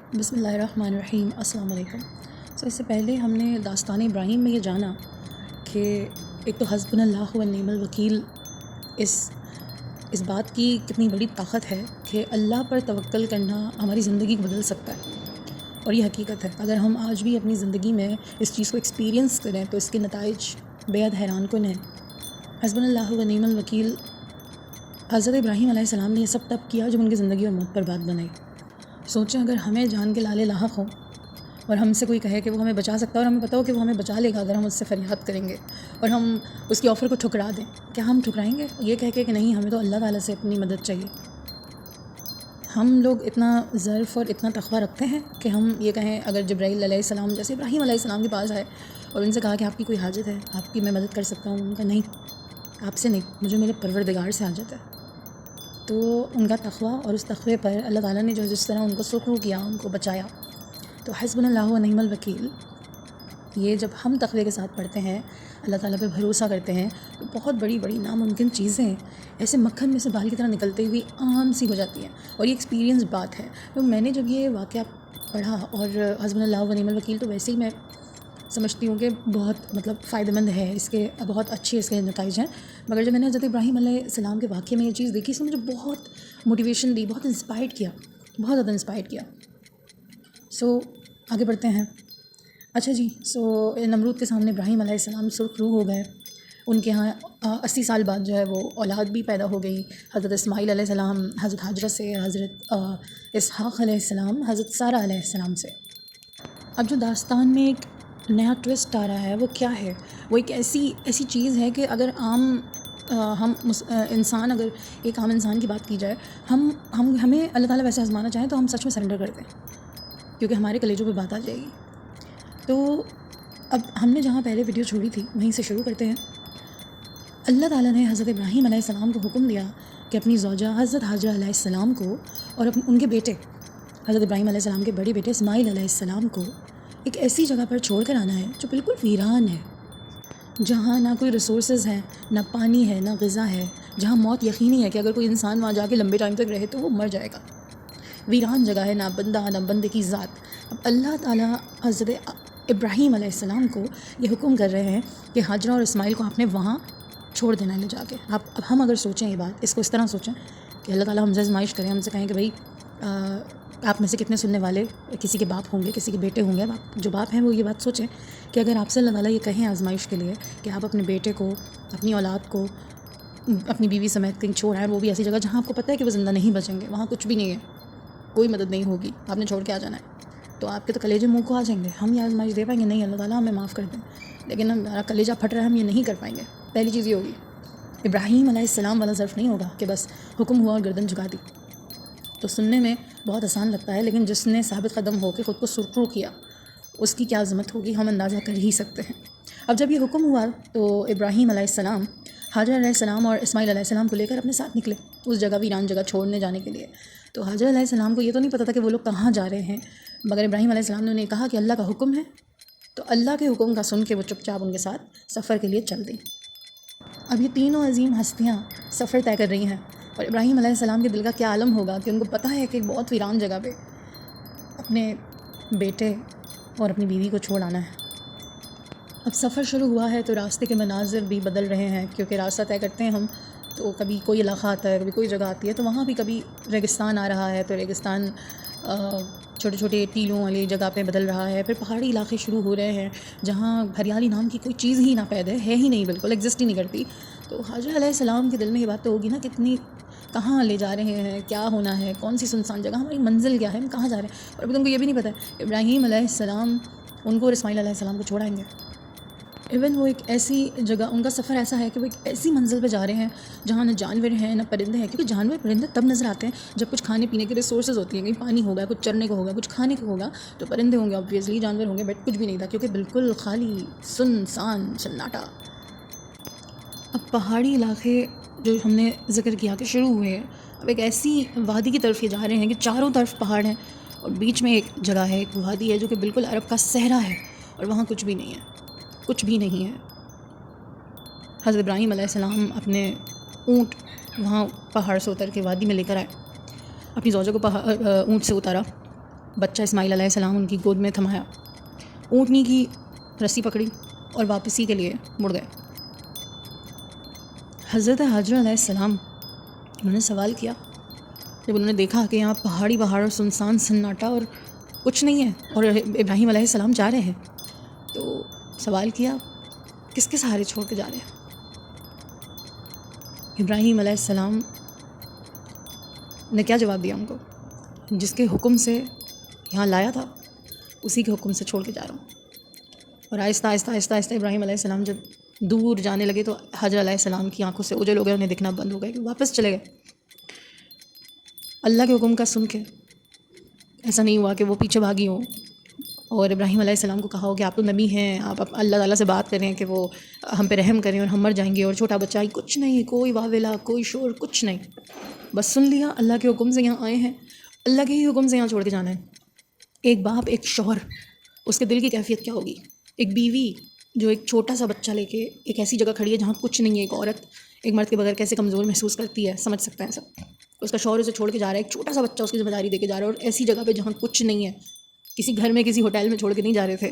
بسم اللہ الرحمن الرحیم. السلام علیکم. اس سے پہلے ہم نے داستان ابراہیم میں یہ جانا کہ ایک تو حسبنا اللہ و نعم الوکیل اس بات کی کتنی بڑی طاقت ہے کہ اللہ پر توکل کرنا ہماری زندگی کو بدل سکتا ہے، اور یہ حقیقت ہے. اگر ہم آج بھی اپنی زندگی میں اس چیز کو ایکسپیرینس کریں تو اس کے نتائج بے حد حیران کن ہیں. حسبنا اللہ و نعم الوکیل حضرت ابراہیم علیہ السلام نے یہ سب تب کیا جب ان کی زندگی اور موت پر بات بنائی. سوچیں اگر ہمیں جان کے لالے لاحق ہوں اور ہم سے کوئی کہے کہ وہ ہمیں بچا سکتا ہے، اور ہمیں پتہ ہو کہ وہ ہمیں بچا لے گا اگر ہم اس سے فریاد کریں گے، اور ہم اس کی آفر کو ٹھکرا دیں، کیا ہم ٹھکرائیں گے یہ کہہ کے کہ نہیں ہمیں تو اللہ تعالیٰ سے اپنی مدد چاہیے؟ ہم لوگ اتنا ظرف اور اتنا تقویٰ رکھتے ہیں کہ ہم یہ کہیں اگر جبرائیل علیہ السلام جیسے ابراہیم علیہ السلام کے پاس آئے اور ان سے کہا کہ آپ کی کوئی حاجت ہے، آپ کی میں مدد کر سکتا ہوں، ان کا نہیں، آپ سے نہیں، مجھے میرے پروردگار سے حاجت ہے. تو ان کا تقویٰ اور اس تقوی پر اللہ تعالیٰ نے جس طرح ان کو سخرو کیا، ان کو بچایا. تو حسبنا اللہ و نعم الوکیل یہ جب ہم تقوی کے ساتھ پڑھتے ہیں، اللہ تعالیٰ پہ بھروسہ کرتے ہیں، تو بہت بڑی بڑی ناممکن چیزیں ایسے مکھن میں سے بال کی طرح نکلتے ہوئی عام سی ہو جاتی ہیں. اور یہ ایکسپیرینس بات ہے. تو میں نے جب یہ واقعہ پڑھا اور حسبنا اللہ و نعم الوکیل، تو ویسے ہی میں سمجھتی ہوں کہ بہت فائدہ مند ہے، اس کے بہت اچھے اس کے نتائج ہیں. مگر جب میں نے حضرت ابراہیم علیہ السلام کے واقعے میں یہ چیز دیکھی، اس نے مجھے بہت موٹیویشن دی، بہت انسپائر کیا، بہت زیادہ انسپائر کیا. آگے بڑھتے ہیں. اچھا جی، نمرود کے سامنے ابراہیم علیہ السلام سرخ روح ہو گئے. ان کے ہاں 80 سال بعد جو ہے وہ اولاد بھی پیدا ہو گئی. حضرت اسماعیل علیہ السلام حضرت حاجرہ سے، حضرت اسحاق علیہ السلام حضرت سارہ علیہ السلام سے. اب جو داستان میں ایک نیا ٹوسٹ آ رہا ہے وہ کیا ہے؟ وہ ایک ایسی چیز ہے کہ اگر انسان اگر ایک عام انسان کی بات کی جائے، ہمیں اللہ تعالیٰ ویسے آزمانا چاہیں تو ہم سچ میں سرنڈر کر دیں، کیونکہ ہمارے کلیجوں پہ بات آ جائے گی. تو اب ہم نے جہاں پہلے ویڈیو چھوڑی تھی وہیں سے شروع کرتے ہیں. اللہ تعالیٰ نے حضرت ابراہیم علیہ السلام کو حکم دیا کہ اپنی زوجہ حضرت حاجرہ علیہ السلام کو اور ان کے بیٹے حضرت ابراہیم علیہ السلام کے بڑے بیٹے اسماعیل علیہ السلام کو ایک ایسی جگہ پر چھوڑ کر آنا ہے جو بالکل ویران ہے، جہاں نہ کوئی ریسورسز ہیں، نہ پانی ہے، نہ غذا ہے، جہاں موت یقینی ہے کہ اگر کوئی انسان وہاں جا کے لمبے ٹائم تک رہے تو وہ مر جائے گا. ویران جگہ ہے، نہ بندہ نہ بندے کی ذات. اب اللہ تعالیٰ حضرت ابراہیم علیہ السلام کو یہ حکم کر رہے ہیں کہ حاجرہ اور اسماعیل کو آپ نے وہاں چھوڑ دینا ہے لے جا کے. اب ہم اگر سوچیں یہ بات، اس کو اس طرح سوچیں کہ اللہ تعالیٰ ہم سے آزمائش کریں، ہم سے کہیں کہ بھائی آپ میں سے کتنے سننے والے کسی کے باپ ہوں گے، کسی کے بیٹے ہوں گے. اب جو باپ ہیں وہ یہ بات سوچیں کہ اگر آپ سے اللہ تعالیٰ یہ کہیں آزمائش کے لیے کہ آپ اپنے بیٹے کو، اپنی اولاد کو اپنی بیوی سمیت کہیں چھوڑ آئیں، وہ بھی ایسی جگہ جہاں آپ کو پتہ ہے کہ وہ زندہ نہیں بچیں گے، وہاں کچھ بھی نہیں ہے، کوئی مدد نہیں ہوگی، آپ نے چھوڑ کے آ جانا ہے، تو آپ کے تو کلیجے منہ کو آ جائیں گے. ہم یہ آزمائش دے پائیں گے؟ نہیں، اللہ تعالیٰ ہمیں معاف کر دیں. لیکن ہمارا کلیجہ پھٹ رہا ہے، ہم یہ نہیں کر پائیں گے. پہلی چیز یہ ہوگی. ابراہیم علیہ السلام والا ظرف نہیں ہوگا کہ بس حکم ہوا اور گردن جھکا دی. تو سننے میں بہت آسان لگتا ہے، لیکن جس نے ثابت قدم ہو کے خود کو سرخرو کیا، اس کی کیا عظمت ہوگی ہم اندازہ کر ہی سکتے ہیں. اب جب یہ حکم ہوا تو ابراہیم علیہ السلام حاجر علیہ السلام اور اسماعیل علیہ السلام کو لے کر اپنے ساتھ نکلے اس جگہ، ویران جگہ چھوڑنے جانے کے لیے. تو حاجر علیہ السلام کو یہ تو نہیں پتہ تھا کہ وہ لوگ کہاں جا رہے ہیں، مگر ابراہیم علیہ السلام نے انہیں کہا کہ اللہ کا حکم ہے. تو اللہ کے حکم کا سن کے وہ چپ چاپ ان کے ساتھ سفر کے لیے چل دیں. اب یہ تینوں عظیم ہستیاں سفر طے کر رہی ہیں، اور ابراہیم علیہ السلام کے دل کا کیا عالم ہوگا کہ ان کو پتہ ہے کہ ایک بہت ویران جگہ پہ اپنے بیٹے اور اپنی بیوی کو چھوڑ آنا ہے. اب سفر شروع ہوا ہے تو راستے کے مناظر بھی بدل رہے ہیں، کیونکہ راستہ طے کرتے ہیں ہم تو کبھی کوئی علاقہ آتا ہے، کبھی کوئی جگہ آتی ہے، تو وہاں بھی کبھی ریگستان آ رہا ہے، تو ریگستان چھوٹے چھوٹے ٹیلوں والی جگہ پہ بدل رہا ہے. پھر پہاڑی علاقے شروع ہو رہے ہیں جہاں ہریالی نام کی کوئی چیز ہی نہ پید ہے ہی نہیں، بالکل ایگزسٹ ہی نہیں کرتی. تو حاجر علیہ السلام کے دل میں یہ بات تو ہوگی نا، کتنی کہاں لے جا رہے ہیں، کیا ہونا ہے، کون سی سنسان جگہ، ہماری منزل کیا ہے، ہم کہاں جا رہے ہیں. اور ابھی تم کو یہ بھی نہیں پتہ ہے ابراہیم علیہ السلام ان کو اور اسماعیل علیہ السلام کو چھوڑائیں گے. ایون وہ ایک ایسی جگہ، ان کا سفر ایسا ہے کہ وہ ایک ایسی منزل پہ جا رہے ہیں جہاں نہ جانور ہیں نہ پرندے ہیں، کیونکہ جانور پرندے تب نظر آتے ہیں جب کچھ کھانے پینے کے ریسورسز ہوتی ہیں، کہیں پانی ہوگا، کچھ چرنے کو ہوگا، کچھ کھانے کو ہوگا، تو پرندے ہوں گے آبویسلی، جانور ہوں گے، بٹ کچھ بھی نہیں تھا کیونکہ بالکل خالی سنسان سناٹا. اب پہاڑی علاقے جو ہم نے ذکر کیا کہ شروع ہوئے ہیں، اب ایک ایسی وادی کی طرف یہ جا رہے ہیں کہ چاروں طرف پہاڑ ہیں اور بیچ میں ایک جگہ ہے، ایک وادی ہے جو کہ بالکل عرب کا صحرا ہے، اور وہاں کچھ بھی نہیں ہے، کچھ بھی نہیں ہے. حضرت ابراہیم علیہ السلام اپنے اونٹ وہاں پہاڑ سے اتر کے وادی میں لے کر آئے، اپنی زوجہ کو اونٹ سے اتارا بچہ اسماعیل علیہ السلام ان کی گود میں تھمایا، اونٹنی کی رسی پکڑی اور واپسی کے لیے مڑ گئے۔ حضرت حاجرہ علیہ السلام انہوں نے سوال کیا جب انہوں نے دیکھا کہ یہاں پہاڑی پہاڑ اور سنسان سناٹا اور کچھ نہیں ہے اور ابراہیم علیہ السلام جا رہے ہیں، تو سوال کیا کس کے سہارے چھوڑ کے جا رہے ہیں؟ ابراہیم علیہ السلام نے کیا جواب دیا ان کو؟ جس کے حکم سے یہاں لایا تھا اسی کے حکم سے چھوڑ کے جا رہا ہوں۔ اور آہستہ آہستہ آہستہ آہستہ ابراہیم علیہ السلام جب دور جانے لگے تو حاجرہ علیہ السلام کی آنکھوں سے اوجھل ہو گئے، انہیں دکھنا بند ہو گئے، کہ واپس چلے گئے۔ اللہ کے حکم کا سن کے ایسا نہیں ہوا کہ وہ پیچھے بھاگی ہوں اور ابراہیم علیہ السلام کو کہا ہو کہ آپ تو نبی ہیں، آپ اللہ تعالیٰ سے بات کریں کہ وہ ہم پہ رحم کریں اور ہم مر جائیں گے، اور چھوٹا بچہ ہی کچھ نہیں، کوئی واویلا، کوئی شور، کچھ نہیں، بس سن لیا اللہ کے حکم سے یہاں آئے ہیں، اللہ کے ہی حکم سے یہاں چھوڑ کے جانا ہے۔ ایک باپ، ایک شوہر، اس کے دل کی کیفیت کیا ہوگی؟ ایک بیوی جو ایک چھوٹا سا بچہ لے کے ایک ایسی جگہ کھڑی ہے جہاں کچھ نہیں ہے، ایک عورت ایک مرد کے بغیر کیسے کمزور محسوس کرتی ہے، سمجھ سکتے ہیں سب۔ اس کا شوہر اسے چھوڑ کے جا رہا ہے، ایک چھوٹا سا بچہ اس کی ذمہ داری دے کے جا رہا ہے، اور ایسی جگہ پہ جہاں کچھ نہیں ہے، کسی گھر میں کسی ہوٹل میں چھوڑ کے نہیں جا رہے تھے،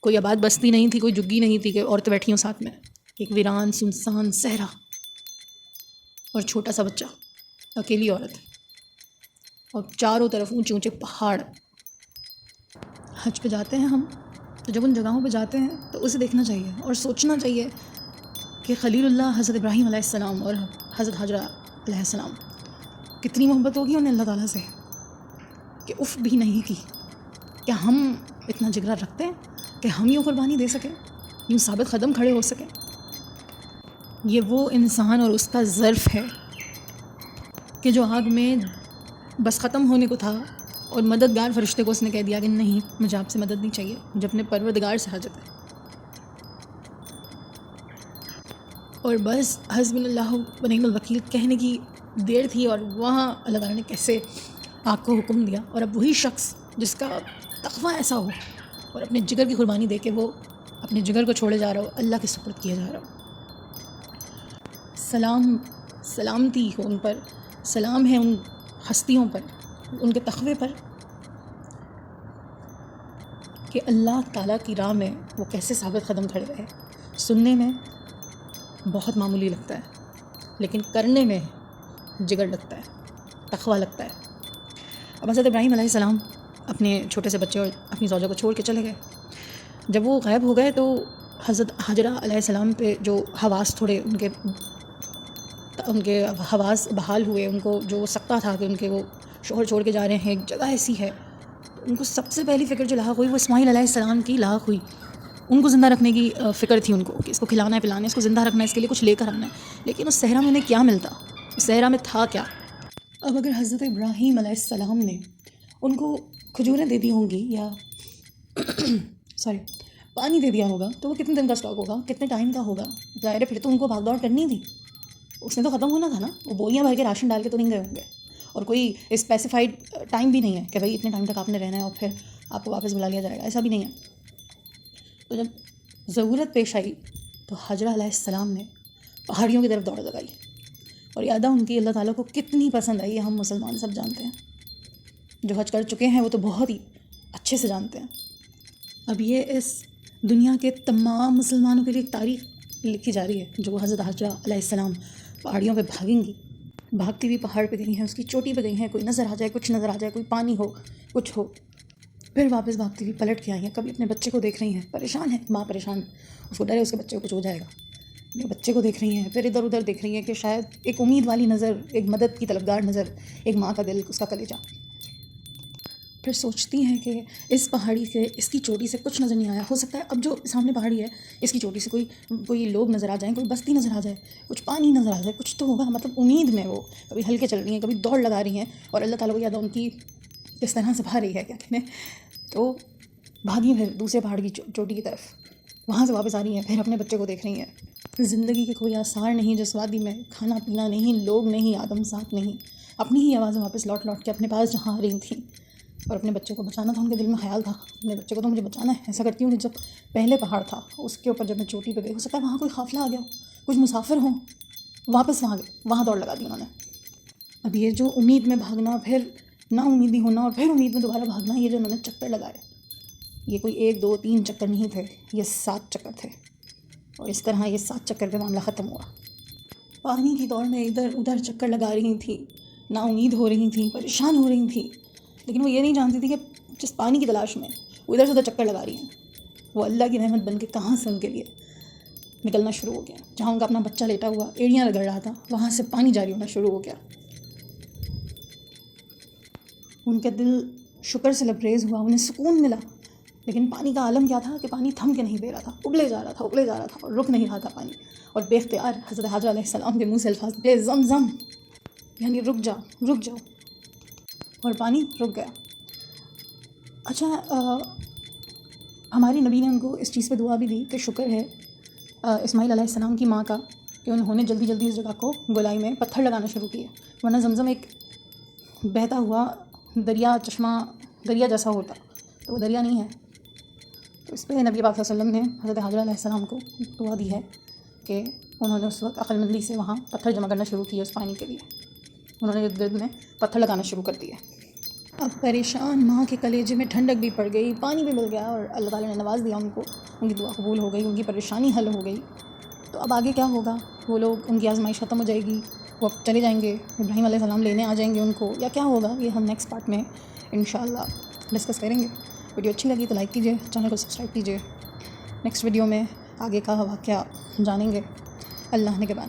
کوئی آباد بستی نہیں تھی، کوئی جھگی نہیں تھی کہ عورتیں بیٹھی ہوں ساتھ میں، ایک ویران سنسان صحرا اور چھوٹا سا بچہ، اکیلی عورت، اور چاروں طرف اونچے اونچے پہاڑ۔ حج پہ جاتے ہیں ہم تو جب ان جگہوں پہ جاتے ہیں تو اسے دیکھنا چاہیے اور سوچنا چاہیے کہ خلیل اللہ حضرت ابراہیم علیہ السلام اور حضرت حاجرہ علیہ السلام کتنی محبت ہوگی انہیں اللہ تعالیٰ سے کہ اف بھی نہیں کی۔ کیا ہم اتنا جگرا رکھتے ہیں کہ ہم یوں قربانی دے سکیں، یوں ثابت قدم کھڑے ہو سکیں؟ یہ وہ انسان اور اس کا ظرف ہے کہ جو آگ میں بس ختم ہونے کو تھا اور مددگار فرشتے کو اس نے کہہ دیا کہ نہیں، مجھے آپ سے مدد نہیں چاہیے، مجھے اپنے پروردگار سے حاجت ہے۔ اور بس حسبنا اللہ و نعم الوکیل کہنے کی دیر تھی، اور وہاں اللہ تعالیٰ نے کیسے آگ کو حکم دیا، اور اب وہی شخص جس کا تقویٰ ایسا ہو اور اپنے جگر کی قربانی دے کے وہ اپنے جگر کو چھوڑے جا رہا ہو، اللہ کے سپرد کیا جا رہا ہو۔ سلامتی ہو ان پر، سلام ہے ان ہستیوں پر، ان کے تقوی پر، کہ اللہ تعالیٰ کی راہ میں وہ کیسے ثابت قدم کھڑے رہے۔ سننے میں بہت معمولی لگتا ہے لیکن کرنے میں جگر لگتا ہے، تقویٰ لگتا ہے۔ اب حضرت ابراہیم علیہ السلام اپنے چھوٹے سے بچے اور اپنی زوجہ کو چھوڑ کے چلے گئے۔ جب وہ غائب ہو گئے تو حضرت حاجرہ علیہ السلام پہ جو حواس تھوڑے ان کے حواس بحال ہوئے، ان کو جو سکتہ تھا کہ ان کے وہ شوہر چھوڑ کے جا رہے ہیں، ایک جگہ ایسی ہے، ان کو سب سے پہلی فکر جو لاحق ہوئی وہ اسماعیل علیہ السلام کی لاحق ہوئی۔ ان کو زندہ رکھنے کی فکر تھی ان کو، کہ اس کو کھلانا ہے، پلانا ہے، اس کو زندہ رکھنا ہے، اس کے لیے کچھ لے کر آنا ہے، لیکن اس صحرا میں انہیں کیا ملتا؟ اس صحرا میں تھا کیا؟ اب اگر حضرت ابراہیم علیہ السلام نے ان کو کھجوریں دے دی ہوں گی یا پانی دے دیا ہوگا تو وہ کتنے دن کا اسٹاک ہوگا، کتنے ٹائم کا ہوگا؟ ظاہر ہے پھر تو ان کو بھاگ دوڑ کرنی تھی، اس نے تو ختم ہونا تھا نا، وہ بوریاں بھر کے راشن ڈال کے تو نہیں گئے ہوں گے، اور کوئی اسپیسیفائڈ ٹائم بھی نہیں ہے کہ بھائی اتنے ٹائم تک آپ نے رہنا ہے اور پھر آپ کو واپس بلا لیا جائے گا، ایسا بھی نہیں ہے۔ تو جب ضرورت پیش آئی تو حاجرہ علیہ السلام نے پہاڑیوں کی طرف دوڑ لگائی، اور یادہ ان کی اللہ تعالیٰ کو کتنی پسند آئی، ہم مسلمان سب جانتے ہیں، جو حج کر چکے ہیں وہ تو بہت ہی اچھے سے جانتے ہیں۔ اب یہ اس دنیا کے تمام مسلمانوں کے لیے ایک تاریخ لکھی جا رہی ہے، جو حضرت حاجرہ علیہ السلام پہاڑیوں پہ بھاگیں گی، بھاگتی ہوئی پہاڑ پہ گئی ہیں، اس کی چوٹی پہ گئی ہیں، کوئی نظر آ جائے، کچھ نظر آ جائے، کوئی پانی ہو، کچھ ہو، پھر واپس بھاگتی ہوئی پلٹ کے آئی ہیں۔ کبھی اپنے بچے کو دیکھ رہی ہیں، پریشان ہے ماں، پریشان، اس کو ڈر ہے اس کے بچے کو کچھ ہو جائے گا، اپنے بچے کو دیکھ رہی ہیں، پھر ادھر ادھر دیکھ رہی ہیں کہ شاید ایک امید والی نظر، ایک مدد کی طلبگار نظر، ایک ماں کا دل، اس کا کلیجہ۔ پھر سوچتی ہیں کہ اس پہاڑی سے، اس کی چوٹی سے کچھ نظر نہیں آیا، ہو سکتا ہے اب جو سامنے پہاڑی ہے اس کی چوٹی سے کوئی لوگ نظر آ جائیں، کوئی بستی نظر آ جائے، کچھ پانی نظر آ جائے، کچھ تو ہوگا، مطلب امید میں وہ کبھی ہلکے چل رہی ہیں، کبھی دوڑ لگا رہی ہیں، اور اللہ تعالیٰ کو یاد ان کی کس طرح سے بھا رہی ہے، کیا کہتے ہیں، تو بھاگی پھر دوسرے پہاڑ کی چوٹی کی طرف، وہاں سے واپس آ رہی ہیں، پھر اپنے بچے کو دیکھ رہی ہیں۔ زندگی کے کوئی آثار نہیں جس وادی میں، کھانا پینا نہیں، لوگ نہیں، آدم ساتھ نہیں، اپنی ہی آوازیں واپس لوٹ لوٹ کے اپنے پاس جہاں آ رہی تھیں، اور اپنے بچے کو بچانا تھا، ان کے دل میں خیال تھا اپنے بچے کو تو مجھے بچانا ہے۔ ایسا کرتی ہوں کہ جب پہلے پہاڑ تھا اس کے اوپر جب میں چوٹی پہ گئی، ہو سکتا ہے وہاں کوئی قافلہ آ گیا ہو، کچھ مسافر ہوں، واپس وہاں گئے، وہاں دوڑ لگا دی انہوں نے۔ اب یہ جو امید میں بھاگنا، پھر نا امیدی ہونا اور پھر امید میں دوبارہ بھاگنا، یہ جو انہوں نے چکر لگائے، یہ کوئی 1 2 3 چکر نہیں تھے، یہ 7 چکر تھے، اور اس طرح یہ 7 چکر پہ معاملہ ختم ہوا۔ پانی کی دوڑ میں ادھر ادھر چکر لگا رہی تھیں، نا امید ہو رہی تھیں، پریشان ہو رہی تھیں، لیکن وہ یہ نہیں جانتی تھی کہ جس پانی کی تلاش میں وہ ادھر سے ادھر چکر لگا رہی ہیں، وہ اللہ کی رحمت بن کے کہاں سے ان کے لیے نکلنا شروع ہو گیا۔ جہاں ان کا اپنا بچہ لیٹا ہوا ایڑیاں رگڑ رہا تھا، وہاں سے پانی جاری ہونا شروع ہو گیا۔ ان کا دل شکر سے لبریز ہوا، انہیں سکون ملا، لیکن پانی کا عالم کیا تھا کہ پانی تھم کے نہیں دے رہا تھا، ابلے جا رہا تھا، ابلے جا رہا تھا، اور رک نہیں رہا تھا پانی۔ اور بے اختیار حضرت حاجرہ علیہ السلام کے منہ سے الفاظ نکلے، زمزم، یعنی رک جاؤ رک جاؤ، اور پانی رک گیا۔ اچھا، ہماری نبی نے ان کو اس چیز پہ دعا بھی دی کہ شکر ہے اسماعیل علیہ السلام کی ماں کا کہ انہوں نے جلدی جلدی اس جگہ کو گولائی میں پتھر لگانا شروع کیے، ورنہ زمزم ایک بہتا ہوا دریا، چشمہ دریا جیسا ہوتا، تو وہ دریا نہیں ہے۔ تو اس پہ نبی پاک صلی اللہ علیہ وسلم نے حضرت حاجرہ علیہ السلام کو دعا دی ہے کہ انہوں نے اس وقت عقل مندی سے وہاں پتھر جمع کرنا شروع کیے اس پانی کے لیے، انہوں نے ارد گرد میں پتھر لگانا شروع کر دیے۔ اب پریشان ماں کے کلیجے میں ٹھنڈک بھی پڑ گئی، پانی بھی مل گیا، اور اللہ تعالیٰ نے نواز دیا ان کو، ان کی دعا قبول ہو گئی، ان کی پریشانی حل ہو گئی۔ تو اب آگے کیا ہوگا؟ وہ لوگ، ان کی آزمائش ختم ہو جائے گی، وہ اب چلے جائیں گے، ابراہیم علیہ السلام لینے آ جائیں گے ان کو، یا کیا ہوگا؟ یہ ہم نیکسٹ پارٹ میں انشاءاللہ ڈسکس کریں گے۔ ویڈیو اچھی لگی تو لائک کیجیے، چینل کو سبسکرائب کیجیے۔ نیکسٹ ویڈیو میں آگے کا واقعہ جانیں گے۔ اللہ نگہبان۔